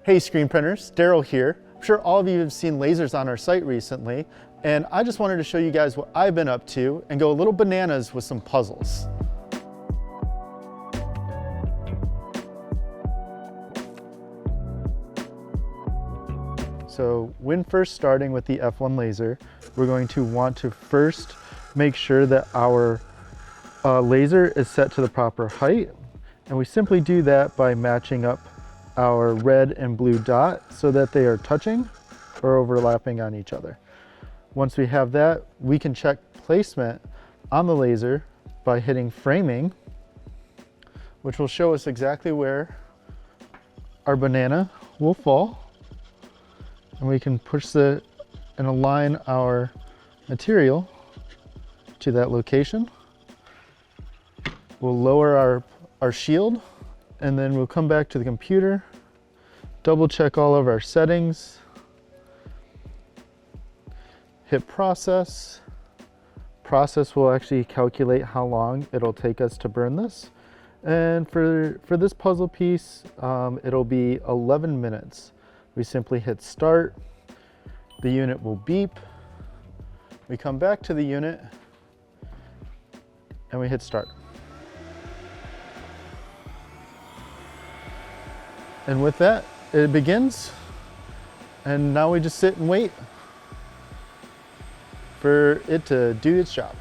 Hey screen printers, Darryl here. I'm sure all of you have seen lasers on our site recently, and I just wanted to show you guys what I've been up to and go a little bananas with some puzzles. So when first starting with the F1 laser, we're going to want to first make sure that our laser is set to the proper height, and we simply do that by matching up our red and blue dot so that they are touching or overlapping on each other. Once we have that, we can check placement on the laser by hitting framing, which will show us exactly where our banana will fall. And we can push and align our material to that location. We'll lower our shield, and then we'll come back to the computer, double check all of our settings, hit process. Process will actually calculate how long it'll take us to burn this. And for this puzzle piece, it'll be 11 minutes. We simply hit start, the unit will beep, we come back to the unit, and we hit start. And with that, it begins, and now we just sit and wait for it to do its job.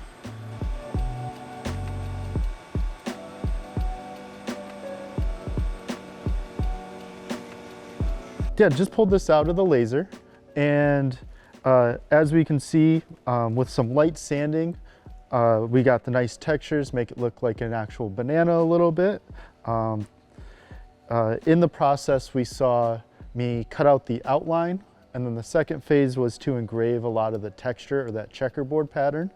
Yeah, just pulled this out of the laser, and as we can see, with some light sanding, we got the nice textures, make it look like an actual banana a little bit. In the process, we saw me cut out the outline, and then the second phase was to engrave a lot of the texture or that checkerboard pattern,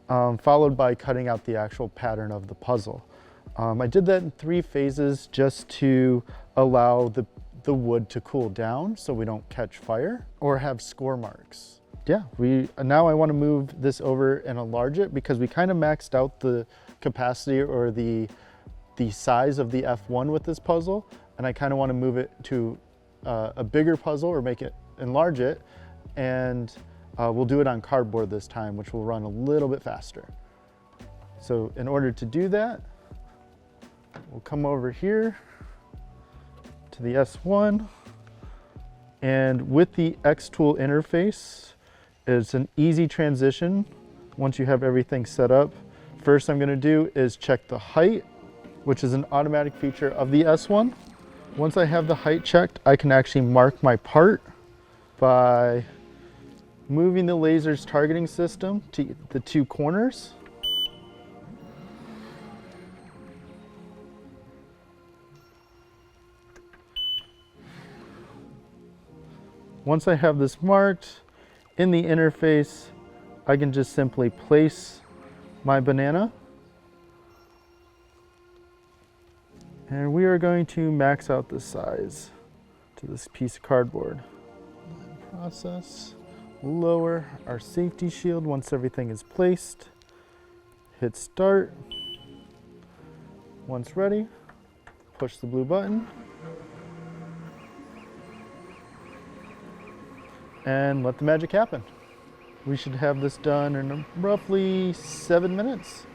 followed by cutting out the actual pattern of the puzzle. I did that in 3 phases just to allow the wood to cool down so we don't catch fire or have score marks. Yeah, now I want to move this over and enlarge it because we kind of maxed out the capacity or the size of the F1 with this puzzle, and I kind of want to move it to a bigger puzzle or enlarge it, and we'll do it on cardboard this time, which will run a little bit faster. So in order to do that, we'll come over here to the S1, and with the xTool interface, it's an easy transition once you have everything set up. First I'm going to do is check the height, which is an automatic feature of the S1. Once I have the height checked, I can actually mark my part by moving the laser's targeting system to the 2 corners. Once I have this marked in the interface, I can just simply place my banana. And we are going to max out the size to this piece of cardboard. Process, lower our safety shield once everything is placed. Hit start. Once ready, push the blue button. And let the magic happen. We should have this done in roughly 7 minutes.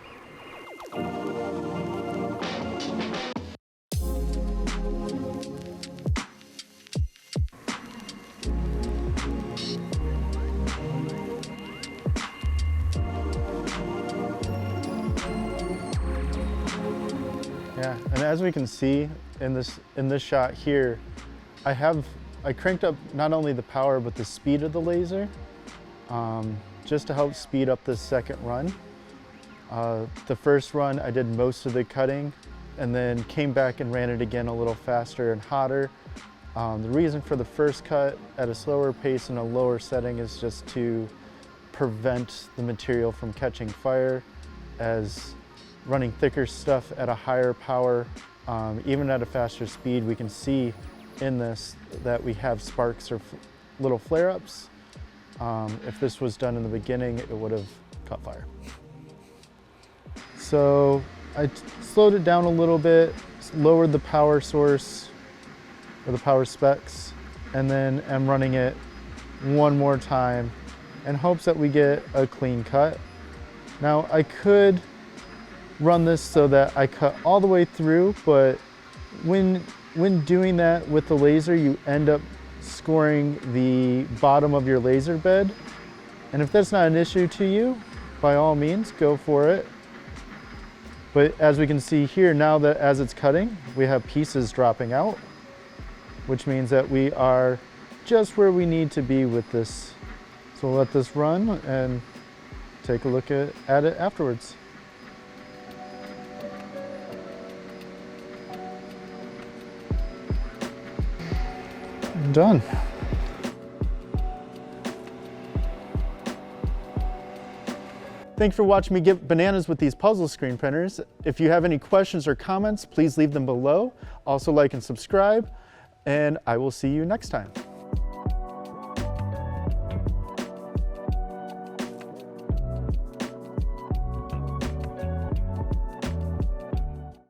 Yeah, and as we can see in this shot here, I cranked up not only the power but the speed of the laser, just to help speed up this second run. The first run I did most of the cutting and then came back and ran it again a little faster and hotter. The reason for the first cut at a slower pace and a lower setting is just to prevent the material from catching fire, as running thicker stuff at a higher power, even at a faster speed, we can see in this that we have sparks or little flare-ups. If this was done in the beginning, it would have caught fire. So I slowed it down a little bit, lowered the power source, or the power specs, and then I'm running it one more time in hopes that we get a clean cut. Now I could run this so that I cut all the way through, but when doing that with the laser, you end up scoring the bottom of your laser bed. And if that's not an issue to you, by all means, go for it. But as we can see here, now that as it's cutting, we have pieces dropping out, which means that we are just where we need to be with this. So we'll let this run and take a look at it afterwards. Done. Thanks for watching me get bananas with these puzzle screen printers. If you have any questions or comments, please leave them below. Also like and subscribe, and I will see you next time.